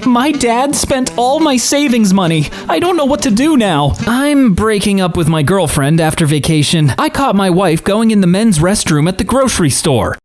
My dad spent all my savings money. I don't know what to do now. I'm breaking up with my girlfriend after vacation. I caught my wife going in the men's restroom at the grocery store.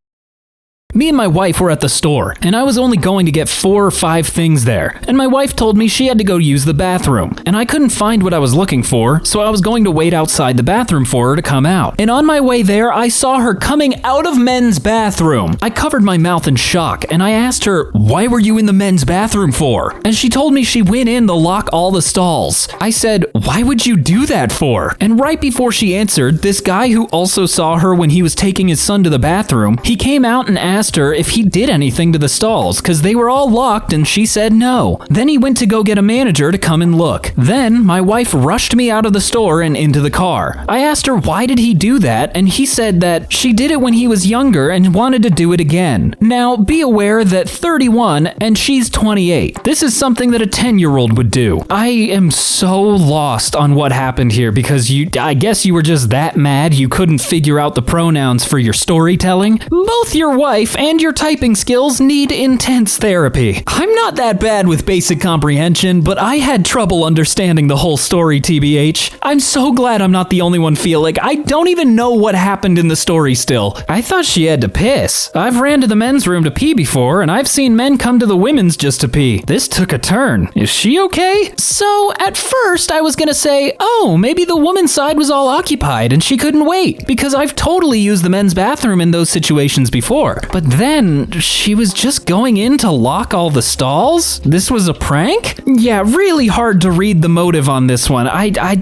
Me and my wife were at the store, and I was only going to get 4 or 5 things there, and my wife told me she had to go use the bathroom, and I couldn't find what I was looking for, so I was going to wait outside the bathroom for her to come out. And on my way there, I saw her coming out of men's bathroom. I covered my mouth in shock, and I asked her, "Why were you in the men's bathroom for?" And she told me she went in to lock all the stalls. I said, "Why would you do that for?" And right before she answered, this guy who also saw her when he was taking his son to the bathroom, he came out and asked her if he did anything to the stalls, because they were all locked, and she said no. Then he went to go get a manager to come and look. Then my wife rushed me out of the store and into the car. I asked her why did he do that, and he said that she did it when he was younger and wanted to do it again. Now, be aware that 31 and she's 28. This is something that a 10-year-old would do. I am so lost on what happened here because I guess you were just that mad you couldn't figure out the pronouns for your storytelling. Both your wife and your typing skills need intense therapy. I'm not that bad with basic comprehension, but I had trouble understanding the whole story, TBH. I'm so glad I'm not the only one feeling. I don't even know what happened in the story still. I thought she had to piss. I've ran to the men's room to pee before, and I've seen men come to the women's just to pee. This took a turn. Is she okay? So, at first, I was gonna say, oh, maybe the woman's side was all occupied and she couldn't wait, because I've totally used the men's bathroom in those situations before. But then, she was just going in to lock all the stalls? This was a prank? Yeah, really hard to read the motive on this one.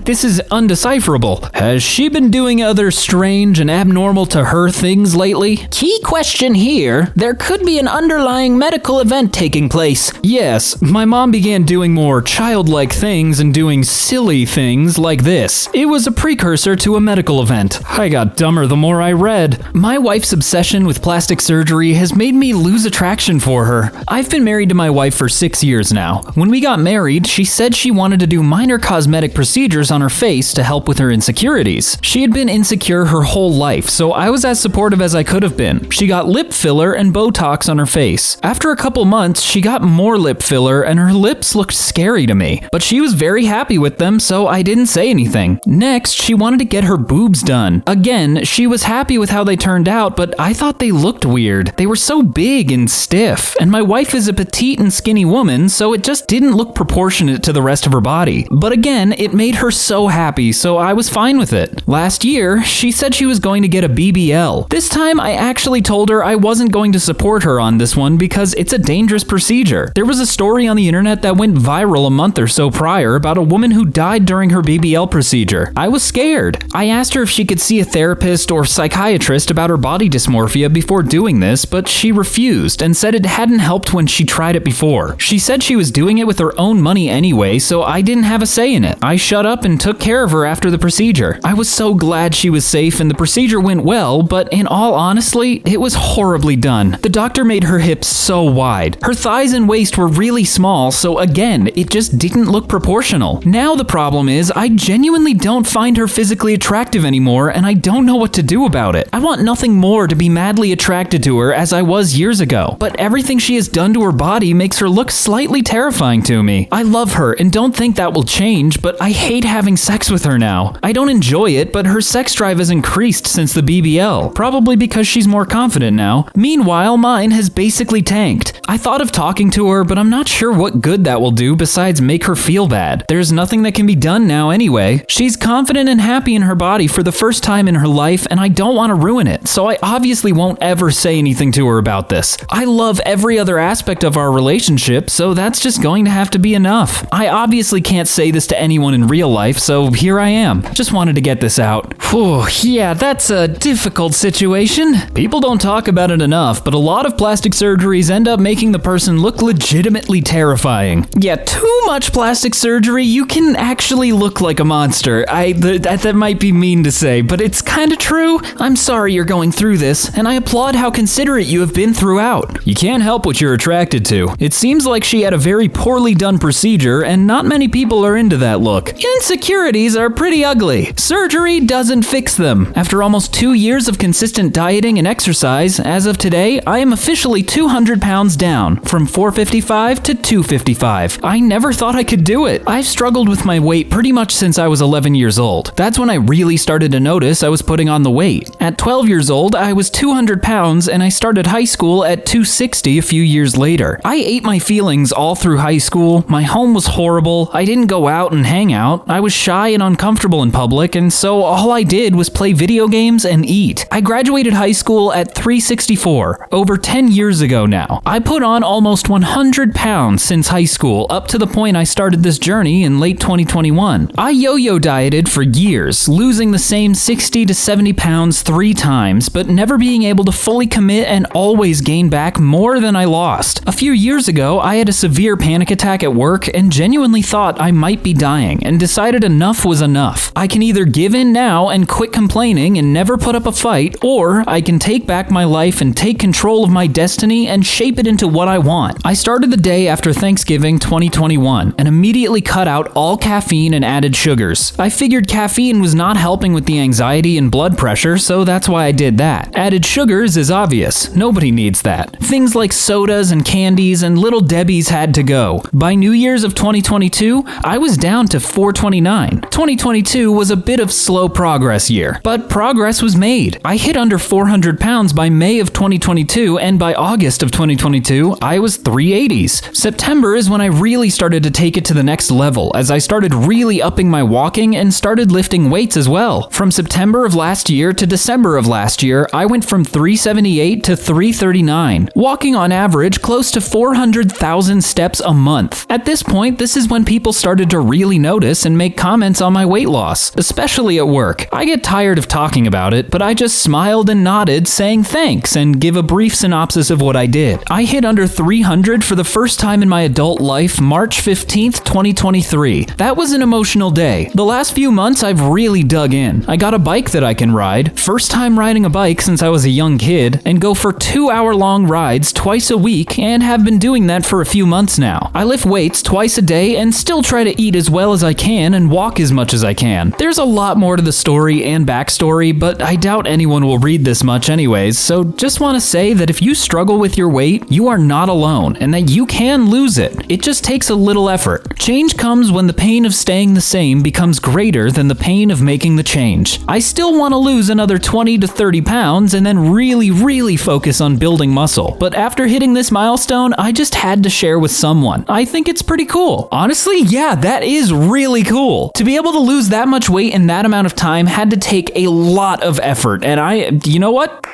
This is undecipherable. Has she been doing other strange and abnormal to her things lately? Key question here, there could be an underlying medical event taking place. Yes, my mom began doing more childlike things and doing silly things like this. It was a precursor to a medical event. I got dumber the more I read. My wife's obsession with plastic surgery has made me lose attraction for her. I've been married to my wife for 6 years now. When we got married, she said she wanted to do minor cosmetic procedures on her face to help with her insecurities. She had been insecure her whole life, so I was as supportive as I could have been. She got lip filler and Botox on her face. After a couple months, she got more lip filler and her lips looked scary to me, but she was very happy with them, so I didn't say anything. Next, she wanted to get her boobs done. Again, she was happy with how they turned out, but I thought they looked weird. They were so big and stiff, and my wife is a petite and skinny woman, so it just didn't look proportionate to the rest of her body. But again, it made her so happy, so I was fine with it. Last year, she said she was going to get a BBL. This time, I actually told her I wasn't going to support her on this one because it's a dangerous procedure. There was a story on the internet that went viral a month or so prior about a woman who died during her BBL procedure. I was scared. I asked her if she could see a therapist or psychiatrist about her body dysmorphia before doing this, but she refused and said it hadn't helped when she tried it before. She said she was doing it with her own money anyway, so I didn't have a say in it. I shut up and took care of her after the procedure. I was so glad she was safe and the procedure went well, but in all honesty, it was horribly done. The doctor made her hips so wide. Her thighs and waist were really small, so again, it just didn't look proportional. Now the problem is, I genuinely don't find her physically attractive anymore, and I don't know what to do about it. I want nothing more to be madly attracted to her as I was years ago, but everything she has done to her body makes her look slightly terrifying to me. I love her and don't think that will change, but I hate having sex with her now. I don't enjoy it, but her sex drive has increased since the BBL, probably because she's more confident now. Meanwhile, mine has basically tanked. I thought of talking to her, but I'm not sure what good that will do besides make her feel bad. There's nothing that can be done now anyway. She's confident and happy in her body for the first time in her life, and I don't want to ruin it, so I obviously won't ever say anything to her about this. I love every other aspect of our relationship, so that's just going to have to be enough. I obviously can't say this to anyone in real life, so here I am. Just wanted to get this out. Whew, yeah, that's a difficult situation. People don't talk about it enough, but a lot of plastic surgeries end up making the person look legitimately terrifying. Yeah, too much plastic surgery, you can actually look like a monster. That might be mean to say, but it's kinda true. I'm sorry you're going through this, and I applaud how consistent considerate you have been throughout. You can't help what you're attracted to. It seems like she had a very poorly done procedure, and not many people are into that look. Insecurities are pretty ugly. Surgery doesn't fix them. After almost 2 years of consistent dieting and exercise, as of today, I am officially 200 pounds down, from 455 to 255. I never thought I could do it. I've struggled with my weight pretty much since I was 11 years old. That's when I really started to notice I was putting on the weight. At 12 years old, I was 200 pounds and I started high school at 260 a few years later. I ate my feelings all through high school. My home was horrible. I didn't go out and hang out. I was shy and uncomfortable in public, and so all I did was play video games and eat. I graduated high school at 364, over 10 years ago now. I put on almost 100 pounds since high school, up to the point I started this journey in late 2021. I yo-yo dieted for years, losing the same 60 to 70 pounds 3 times, but never being able to fully commit and always gain back more than I lost. A few years ago, I had a severe panic attack at work and genuinely thought I might be dying, and decided enough was enough. I can either give in now and quit complaining and never put up a fight, or I can take back my life and take control of my destiny and shape it into what I want. I started the day after Thanksgiving 2021 and immediately cut out all caffeine and added sugars. I figured caffeine was not helping with the anxiety and blood pressure, so that's why I did that. Added sugars is obvious. Nobody needs that. Things like sodas and candies and Little Debbie's had to go. By New Year's of 2022, I was down to 429. 2022 was a bit of slow progress year, but progress was made. I hit under 400 pounds by May of 2022, and by August of 2022, I was 380s. September is when I really started to take it to the next level, as I started really upping my walking and started lifting weights as well. From September of last year to December of last year, I went from 378 to 339, walking on average close to 400,000 steps a month. At this point, this is when people started to really notice and make comments on my weight loss, especially at work. I get tired of talking about it, but I just smiled and nodded, saying thanks, and give a brief synopsis of what I did. I hit under 300 for the first time in my adult life March 15th, 2023. That was an emotional day. The last few months I've really dug in. I got a bike that I can ride, first time riding a bike since I was a young kid, and go for 2-hour-long rides twice a week, and have been doing that for a few months now. I lift weights twice a day and still try to eat as well as I can and walk as much as I can. There's a lot more to the story and backstory, but I doubt anyone will read this much anyways, so just want to say that if you struggle with your weight, you are not alone, and that you can lose it. It just takes a little effort. Change comes when the pain of staying the same becomes greater than the pain of making the change. I still want to lose another 20 to 30 pounds and then really focus on building muscle, but after hitting this milestone, I just had to share with someone. I think it's pretty cool. Honestly, yeah, that is really cool. To be able to lose that much weight in that amount of time had to take a lot of effort, and you know what?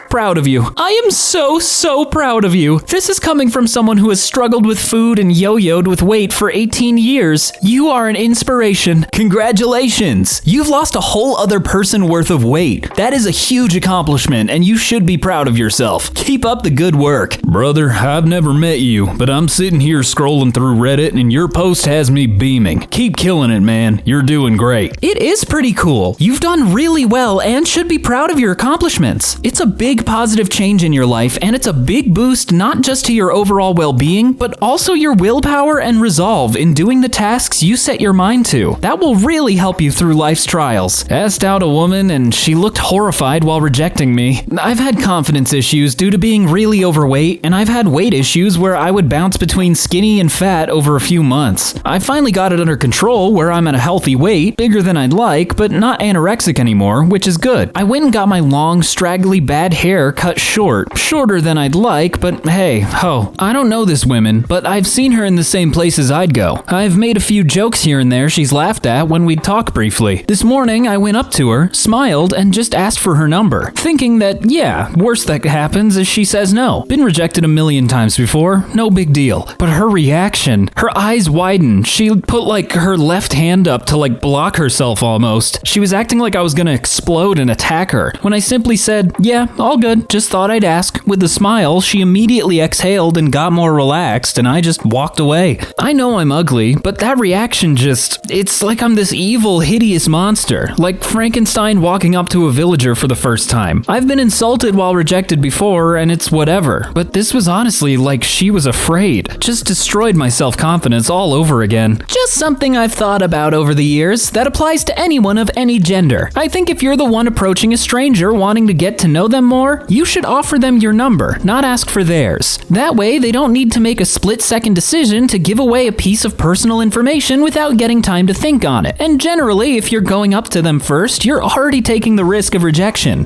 Proud of you. I am so proud of you. This is coming from someone who has struggled with food and yo-yoed with weight for 18 years. You are an inspiration. Congratulations. You've lost a whole other person worth of weight. That is a huge accomplishment, and you should be proud of yourself. Keep up the good work. Brother, I've never met you, but I'm sitting here scrolling through Reddit and your post has me beaming. Keep killing it, man. You're doing great. It is pretty cool. You've done really well and should be proud of your accomplishments. It's a big positive change in your life, and it's a big boost not just to your overall well-being, but also your willpower and resolve in doing the tasks you set your mind to. That will really help you through life's trials. Asked out a woman, and she looked horrified while rejecting me. I've had confidence issues due to being really overweight, and I've had weight issues where I would bounce between skinny and fat over a few months. I finally got it under control where I'm at a healthy weight, bigger than I'd like, but not anorexic anymore, which is good. I went and got my long, straggly, bad hair cut shorter than I'd like, but hey, ho. I don't know this woman, but I've seen her in the same places I'd go. I've made a few jokes here and there she's laughed at when we'd talk briefly. This morning, I went up to her, smiled, and just asked for her number, thinking that, yeah, worst that happens is she says no. Been rejected a million times before, no big deal. But her reaction, her eyes widened. She put her left hand up to block herself almost. She was acting like I was gonna explode and attack her, when I simply said, yeah, I'll all good. Just thought I'd ask. With a smile, she immediately exhaled and got more relaxed, and I just walked away. I know I'm ugly, but that reaction it's like I'm this evil, hideous monster. Like Frankenstein walking up to a villager for the first time. I've been insulted while rejected before, and it's whatever. But this was honestly like she was afraid. Just destroyed my self-confidence all over again. Just something I've thought about over the years that applies to anyone of any gender. I think if you're the one approaching a stranger wanting to get to know them more, you should offer them your number, not ask for theirs. That way, they don't need to make a split-second decision to give away a piece of personal information without getting time to think on it. And generally, if you're going up to them first, you're already taking the risk of rejection.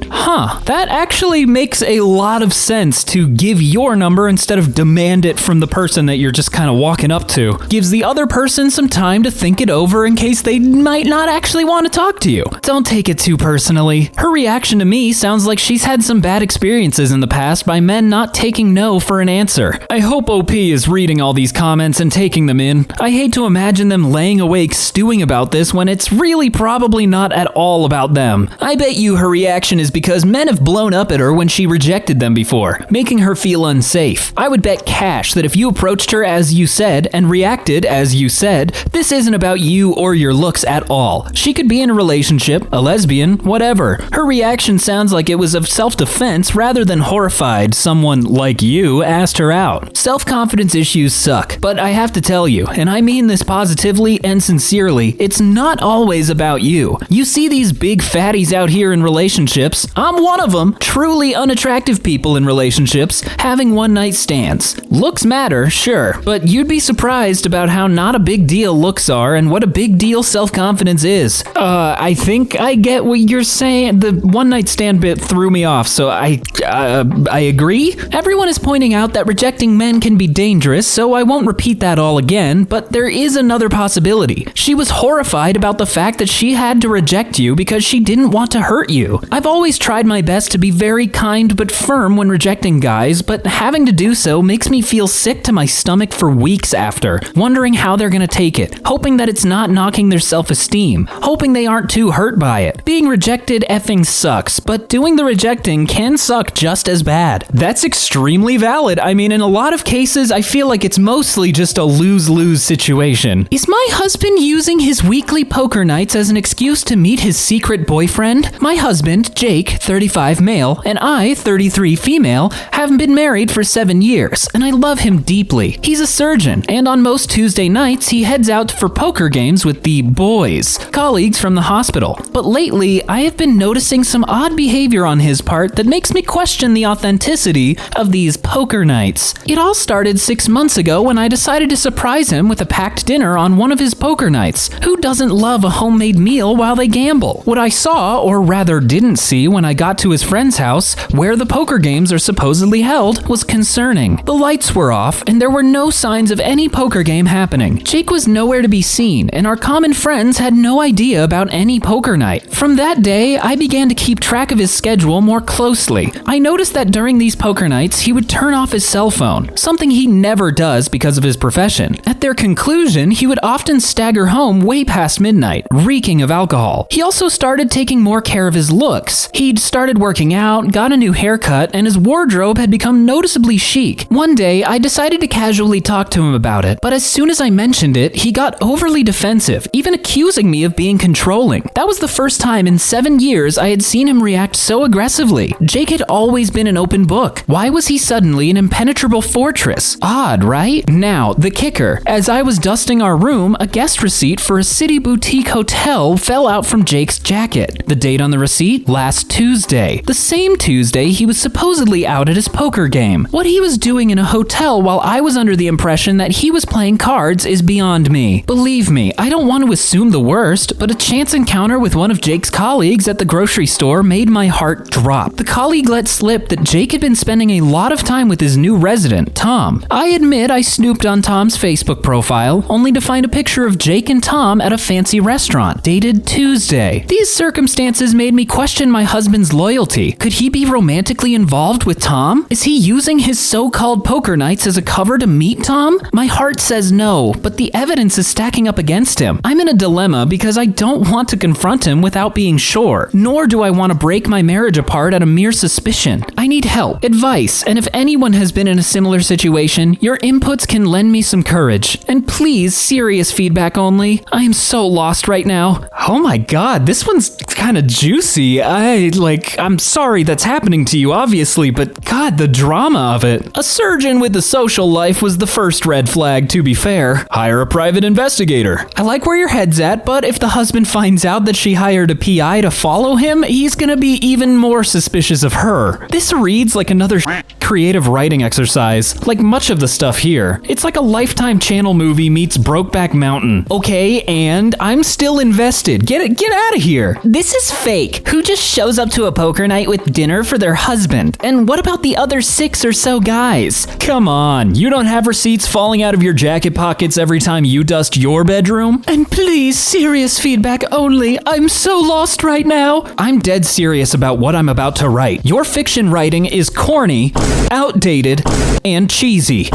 That actually makes a lot of sense, to give your number instead of demand it from the person that you're just kind of walking up to. Gives the other person some time to think it over in case they might not actually want to talk to you. Don't take it too personally. Her reaction to me sounds like she's had some bad experiences in the past by men not taking no for an answer. I hope OP is reading all these comments and taking them in. I hate to imagine them laying awake stewing about this when it's really probably not at all about them. I bet you her reaction is because men have blown up at her when she rejected them before, making her feel unsafe. I would bet cash that if you approached her as you said and reacted as you said, this isn't about you or your looks at all. She could be in a relationship, a lesbian, whatever. Her reaction sounds like it was of self-defense rather than horrified someone like you asked her out. Self-confidence issues suck, but I have to tell you, and I mean this positively and sincerely, it's not always about you. You see these big fatties out here in relationships, I'm one of them, truly unattractive people in relationships, having one-night stands. Looks matter, sure, but you'd be surprised about how not a big deal looks are and what a big deal self-confidence is. I think I get what you're saying. The one-night stand bit threw me off, so I agree. Everyone is pointing out that rejecting men can be dangerous, so I won't repeat that all again, but there is another possibility. She was horrified about the fact that she had to reject you because she didn't want to hurt you. I've always tried my best to be very kind but firm when rejecting guys, but having to do so makes me feel sick to my stomach for weeks after, wondering how they're gonna take it, hoping that it's not knocking their self-esteem, hoping they aren't too hurt by it. Being rejected effing sucks, but doing the rejecting can suck just as bad. That's extremely valid. I mean, in a lot of cases, I feel like it's mostly just a lose-lose situation. Is my husband using his weekly poker nights as an excuse to meet his secret boyfriend? My husband, Jake, 35 male, and I, 33 female, have been married for 7 years, and I love him deeply. He's a surgeon, and on most Tuesday nights, he heads out for poker games with the boys, colleagues from the hospital. But lately, I have been noticing some odd behavior on his part that makes me question the authenticity of these poker nights. It all started 6 months ago when I decided to surprise him with a packed dinner on one of his poker nights. Who doesn't love a homemade meal while they gamble? What I saw, or rather didn't see when I got to his friend's house, where the poker games are supposedly held, was concerning. The lights were off, and there were no signs of any poker game happening. Jake was nowhere to be seen, and our common friends had no idea about any poker night. From that day, I began to keep track of his schedule more closely. I noticed that during these poker nights, he would turn off his cell phone, something he never does because of his profession. At their conclusion, he would often stagger home way past midnight, reeking of alcohol. He also started taking more care of his looks. He'd started working out, got a new haircut, and his wardrobe had become noticeably chic. One day, I decided to casually talk to him about it, but as soon as I mentioned it, he got overly defensive, even accusing me of being controlling. That was the first time in 7 years I had seen him react so aggressively. Jake had always been an open book. Why was he suddenly an impenetrable fortress? Odd, right? Now, the kicker. As I was dusting our room, a guest receipt for a city boutique hotel fell out from Jake's jacket. The date on the receipt? Last Tuesday. The same Tuesday he was supposedly out at his poker game. What he was doing in a hotel while I was under the impression that he was playing cards is beyond me. Believe me, I don't want to assume the worst, but a chance encounter with one of Jake's colleagues at the grocery store made my heart drop. The colleague let slip that Jake had been spending a lot of time with his new resident, Tom. I admit I snooped on Tom's Facebook profile, only to find a picture of Jake and Tom at a fancy restaurant, dated Tuesday. These circumstances made me question my husband's loyalty. Could he be romantically involved with Tom? Is he using his so-called poker nights as a cover to meet Tom? My heart says no, but the evidence is stacking up against him. I'm in a dilemma because I don't want to confront him without being sure, nor do I want to break my marriage apart at a mere suspicion. I need help, advice, and if anyone has been in a similar situation, your inputs can lend me some courage. And please, serious feedback only. I am so lost right now. Oh my god, this one's kind of juicy. I'm sorry that's happening to you, obviously, but god, the drama of it. A surgeon with a social life was the first red flag, to be fair. Hire a private investigator. I like where your head's at, but if the husband finds out that she hired a PI to follow him, he's gonna be even more suspicious of her. This reads like another creative writing exercise, like much of the stuff here. It's like a Lifetime Channel movie meets Brokeback Mountain. Okay, and I'm still invested. Get out of here. This is fake. Who just shows up to a poker night with dinner for their husband? And what about the other 6 or so guys? Come on, you don't have receipts falling out of your jacket pockets every time you dust your bedroom? And please, serious feedback only. I'm so lost right now. I'm dead serious about what I'm about to write. Your fiction writing is corny, outdated, and cheesy.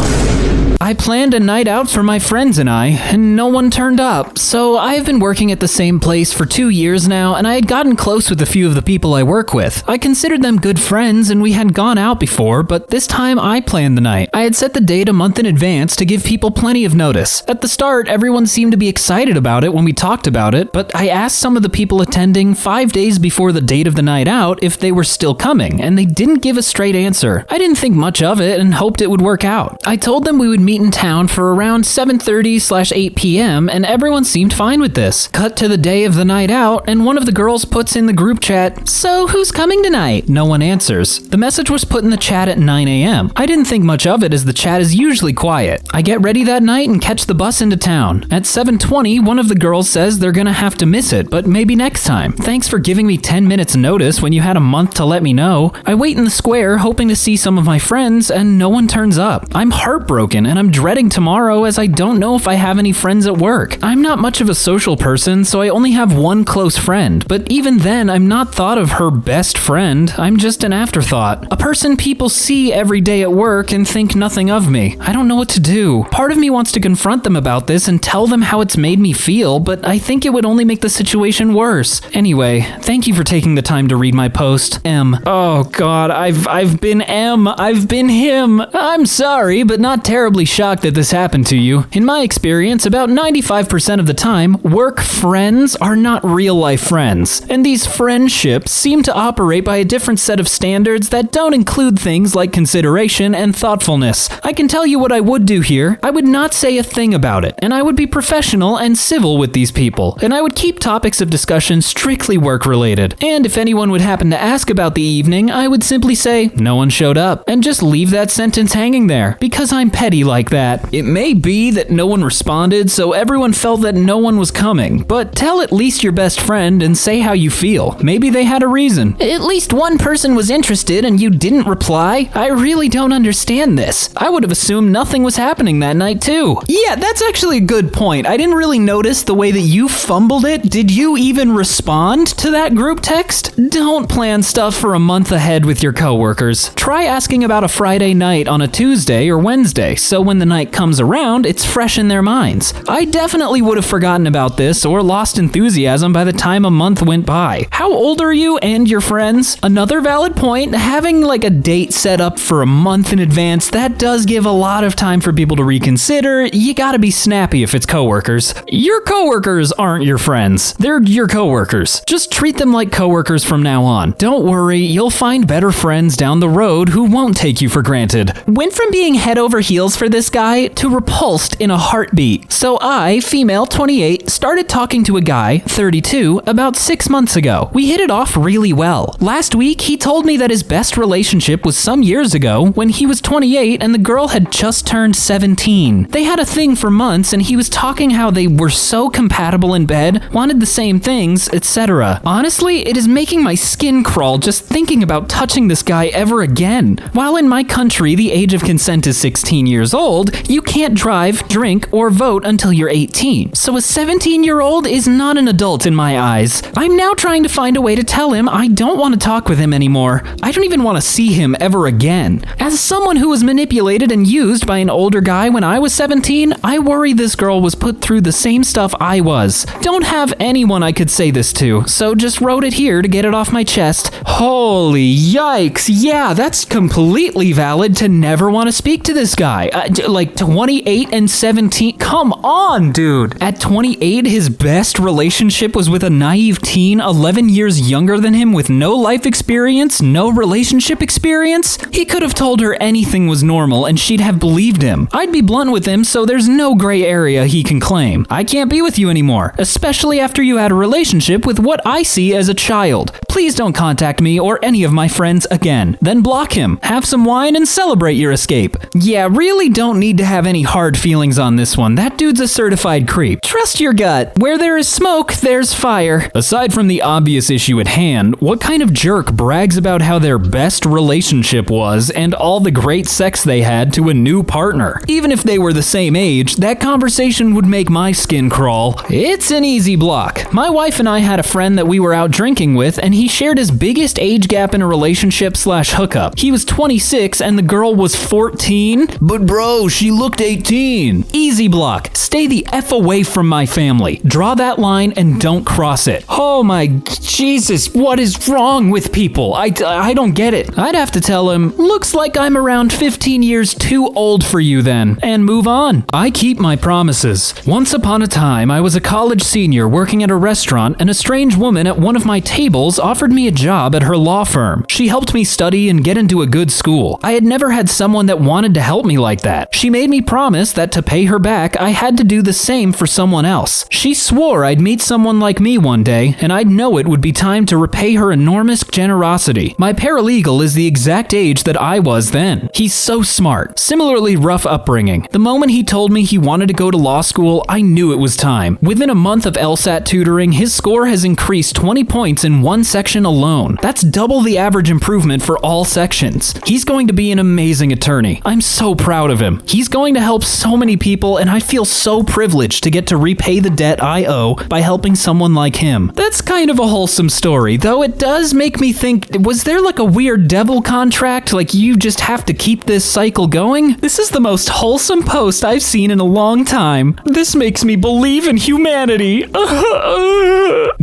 I planned a night out for my friends and no one turned up. So I've been working at the same place for 2 years now, and I had gotten close with a few of the people I work with. I considered them good friends, and we had gone out before, but this time I planned the night. I had set the date a month in advance to give people plenty of notice. At the start, everyone seemed to be excited about it when we talked about it, but I asked some of the people attending 5 days before the date of the night out if they were still coming, and they didn't give a straight answer. I didn't think much of it and hoped it would work out. I told them we would meet in town for around 7:30/8 p.m. and everyone seemed fine with this. Cut to the day of the night out, and one of the girls puts in the group chat, "So who's coming tonight?" No one answers. The message was put in the chat at 9 a.m. I didn't think much of it as the chat is usually quiet. I get ready that night and catch the bus into town. At 7:20, one of the girls says they're gonna have to miss it, but maybe next time. Thanks for giving me 10 minutes notice when you had a month to let me know. I wait in the square hoping to see some of my friends and no one turns up. I'm heartbroken and I'm dreading tomorrow as I don't know if I have any friends at work. I'm not much of a social person, so I only have one close friend, but even then I'm not thought of her best friend. I'm just an afterthought. A person people see every day at work and think nothing of me. I don't know what to do. Part of me wants to confront them about this and tell them how it's made me feel, but I think it would only make the situation worse. Anyway, thank you for taking the time to read my post. M. Oh god, I've been M. I've been him. I'm sorry, but not terribly shocked that this happened to you. In my experience, about 95% of the time, work friends are not real-life friends, and these friendships seem to operate by a different set of standards that don't include things like consideration and thoughtfulness. I can tell you what I would do here. I would not say a thing about it, and I would be professional and civil with these people, and I would keep topics of discussion strictly work-related. And if anyone would happen to ask about the evening, I would simply say, "No one showed up," and just leave that sentence hanging there, because I'm petty like that. It may be that no one responded, so everyone felt that no one was coming, but tell at least your best friend and say how you feel. Maybe they had a reason. At least one person was interested and you didn't reply. I really don't understand this. I would have assumed nothing was happening that night too. Yeah, that's actually a good point. I didn't really notice the way that you fumbled it. Did you even respond to that group text? Don't plan stuff for a month ahead with your coworkers. Try asking about a Friday night on a Tuesday or Wednesday, so when the night comes around, it's fresh in their minds. I definitely would have forgotten about this or lost enthusiasm by the time a month went by. How old are you and your friends? Another valid point, having like a date set up for a month in advance, that does give a lot of time for people to reconsider. You gotta be snappy if it's coworkers. Your coworkers aren't your friends. They're your coworkers. Just treat them like coworkers from now on. Don't worry, you'll find better friends down the road who won't take you for granted. Went from being head over heels for this guy to repulsed in a heartbeat. So I, female 28, started talking to a guy, 32, about 6 months ago. We hit it off really well. Last week, he told me that his best relationship was some years ago when he was 28 and the girl had just turned 17. They had a thing for months and he was talking how they were so compatible in bed, wanted the same things, etc. Honestly, it is making my skin crawl just thinking about touching this guy ever again. While in my country, the age of consent is 16 years old, old, you can't drive, drink, or vote until you're 18. So a 17-year-old is not an adult in my eyes. I'm now trying to find a way to tell him I don't want to talk with him anymore. I don't even want to see him ever again. As someone who was manipulated and used by an older guy when I was 17, I worry this girl was put through the same stuff I was. Don't have anyone I could say this to, so just wrote it here to get it off my chest. Holy yikes, yeah, that's completely valid to never want to speak to this guy. Like 28 and 17, come on, dude. At 28, his best relationship was with a naive teen 11 years younger than him with no life experience, no relationship experience. He could have told her anything was normal and she'd have believed him. I'd be blunt with him, so there's no gray area he can claim. I can't be with you anymore, especially after you had a relationship with what I see as a child. Please don't contact me or any of my friends again. Then block him, have some wine, and celebrate your escape. Yeah, really don't need to have any hard feelings on this one. That dude's a certified creep. Trust your gut. Where there is smoke, there's fire. Aside from the obvious issue at hand, what kind of jerk brags about how their best relationship was and all the great sex they had to a new partner? Even if they were the same age, that conversation would make my skin crawl. It's an easy block. My wife and I had a friend that we were out drinking with, and he shared his biggest age gap in a relationship/hookup. He was 26 and the girl was 14. But bro, she looked 18. Easy block. Stay the F away from my family. Draw that line and don't cross it. Oh my Jesus, what is wrong with people? I don't get it. I'd have to tell him, looks like I'm around 15 years too old for you then, and move on. I keep my promises. Once upon a time, I was a college senior working at a restaurant, and a strange woman at one of my tables offered me a job at her law firm. She helped me study and get into a good school. I had never had someone that wanted to help me like that. She made me promise that to pay her back, I had to do the same for someone else. She swore I'd meet someone like me one day, and I'd know it would be time to repay her enormous generosity. My paralegal is the exact age that I was then. He's so smart. Similarly rough upbringing. The moment he told me he wanted to go to law school, I knew it was time. Within a month of LSAT tutoring, his score has increased 20 points in one section alone. That's double the average improvement for all sections. He's going to be an amazing attorney. I'm so proud of him. He's going to help so many people, and I feel so privileged to get to repay the debt I owe by helping someone like him. That's kind of a wholesome story, though it does make me think, was there like a weird devil contract? Like you just have to keep this cycle going? This is the most wholesome post I've seen in a long time. This makes me believe in humanity.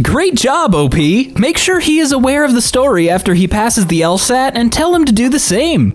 Great job, OP. Make sure he is aware of the story after he passes the LSAT and tell him to do the same.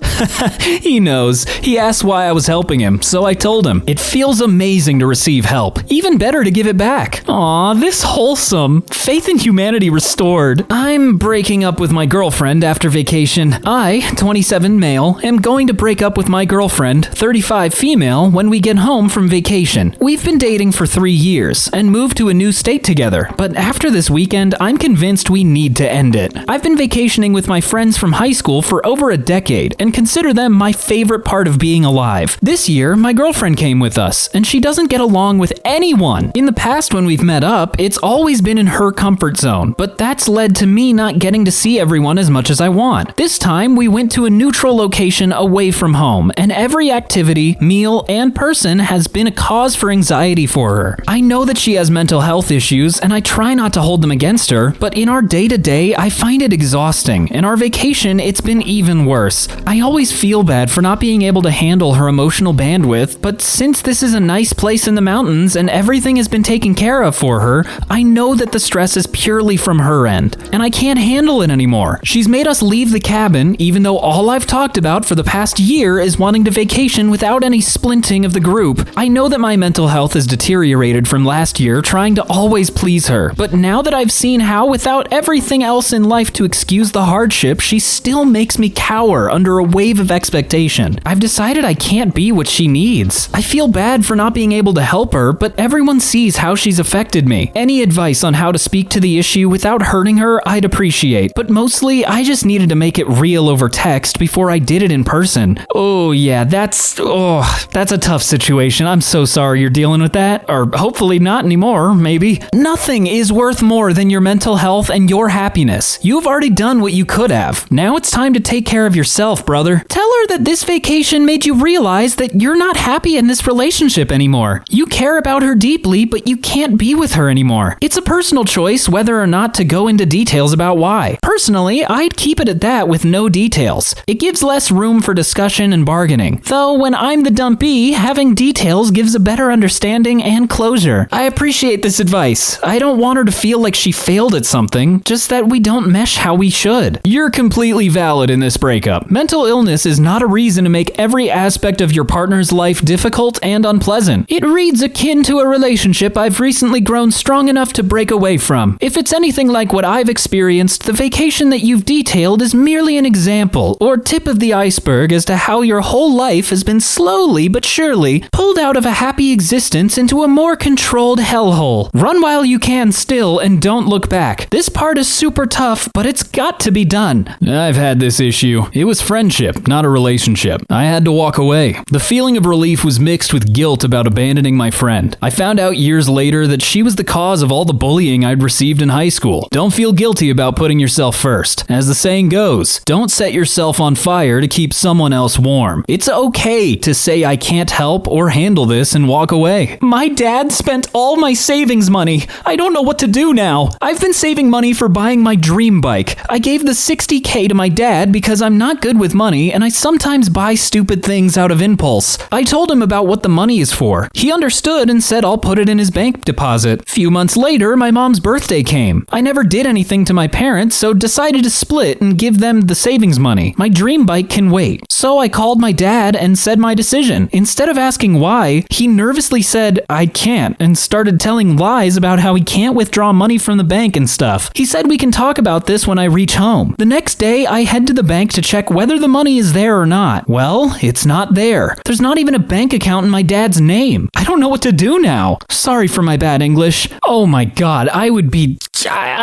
He knows. He asked why I was helping him, so I told him. It feels amazing to receive help. Even better to give it back. Aw, this wholesome. Faith in humanity restored. I'm breaking up with my girlfriend after vacation. I, 27 male, am going to break up with my girlfriend, 35 female, when we get home from vacation. We've been dating for 3 years and moved to a new state together, but after this weekend, I'm convinced we need to end it. I've been vacationing with my friends from high school for over a decade and consider them my favorite part of being alive. This year, my girlfriend came with us, and she doesn't get along with anyone. In the past, when we've met up, it's always been in her comfort zone, but that's led to me not getting to see everyone as much as I want. This time, we went to a neutral location away from home, and every activity, meal, and person has been a cause for anxiety for her. I know that she has mental health issues, and I try not to hold them against her, but in our day-to-day, I find it exhausting. In our vacation, it's been even worse. I always feel bad for not being able to handle her emotional bandwidth, but since this is a nice place in the mountains and everything has been taken care of for her, I know that the stress is purely from her end, and I can't handle it anymore. She's made us leave the cabin, even though all I've talked about for the past year is wanting to vacation without any splinting of the group. I know that my mental health has deteriorated from last year trying to always please her, but now that I've seen how without everything else in life to excuse the hardship, she still makes me cower under a wave of expectation. I've decided I can't be what she needs. I feel bad for not being able to help her, but everyone sees how she's affected me. Any advice on how to speak to the issue without hurting her, I'd appreciate, but mostly I just needed to make it real over text before I did it in person. Oh yeah, that's a tough situation. I'm so sorry you're dealing with that, or hopefully not anymore, maybe. Nothing is worth more than your mental health and your happiness. You've already done what you could have. Now it's time to take care of yourself, brother. Tell her that this vacation made you realize realize that you're not happy in this relationship anymore. You care about her deeply, but you can't be with her anymore. It's a personal choice whether or not to go into details about why. Personally, I'd keep it at that with no details. It gives less room for discussion and bargaining. Though when I'm the dumpee, having details gives a better understanding and closure. I appreciate this advice. I don't want her to feel like she failed at something, just that we don't mesh how we should. You're completely valid in this breakup. Mental illness is not a reason to make every aspect of your partner's life difficult and unpleasant. It reads akin to a relationship I've recently grown strong enough to break away from. If it's anything like what I've experienced, the vacation that you've detailed is merely an example or tip of the iceberg as to how your whole life has been slowly but surely pulled out of a happy existence into a more controlled hellhole. Run while you can still and don't look back. This part is super tough, but it's got to be done. I've had this issue. It was friendship, not a relationship. I had to walk away. The feeling of relief was mixed with guilt about abandoning my friend. I found out years later that she was the cause of all the bullying I'd received in high school. Don't feel guilty about putting yourself first. As the saying goes, don't set yourself on fire to keep someone else warm. It's okay to say I can't help or handle this and walk away. My dad spent all my savings money. I don't know what to do now. I've been saving money for buying my dream bike. I gave the $60K to my dad because I'm not good with money and I sometimes buy stupid things out of impulse. I told him about what the money is for. He understood and said I'll put it in his bank deposit. Few months later, my mom's birthday came. I never did anything to my parents, so decided to split and give them the savings money. My dream bike can wait. So I called my dad and said my decision. Instead of asking why, he nervously said, I can't, and started telling lies about how he can't withdraw money from the bank and stuff. He said we can talk about this when I reach home. The next day, I head to the bank to check whether the money is there or not. Well, it's not there. There's not even a bank account in my dad's name. I don't know what to do now. Sorry for my bad English. Oh my god, I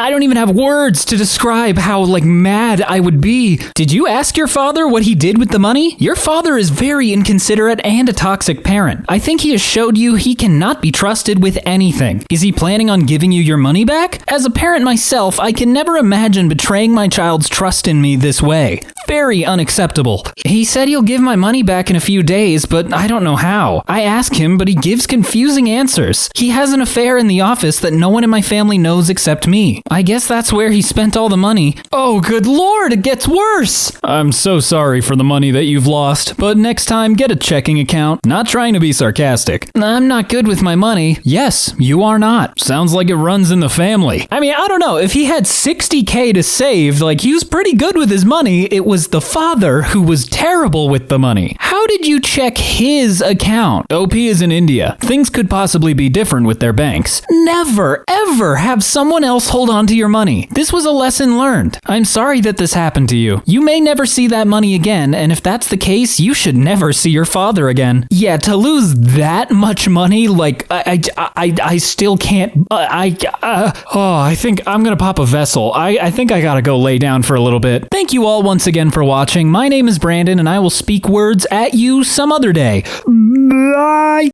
don't even have words to describe how, mad I would be. Did you ask your father what he did with the money? Your father is very inconsiderate and a toxic parent. I think he has showed you he cannot be trusted with anything. Is he planning on giving you your money back? As a parent myself, I can never imagine betraying my child's trust in me this way. Very unacceptable. He said he'll give my money back in a few days, but I don't know how. I ask him, but he gives confusing answers. He has an affair in the office that no one in my family knows except me. I guess that's where he spent all the money. Oh, good lord, it gets worse! I'm so sorry for the money that you've lost, but next time get a checking account. Not trying to be sarcastic. I'm not good with my money. Yes, you are not. Sounds like it runs in the family. I don't know. If he had $60K to save, he was pretty good with his money. It was the father who was terrible with the money. How did you check his account? OP is in India. Things could possibly be different with their banks. Never, ever have someone else hold on to your money. This was a lesson learned. I'm sorry that this happened to you. You may never see that money again, and if that's the case, you should never see your father again. Yeah, to lose that much money, I still can't. I think I'm gonna pop a vessel. I think I gotta go lay down for a little bit. Thank you all once again for watching. My name is Brandon, and I will speak words at you some other day. Bye.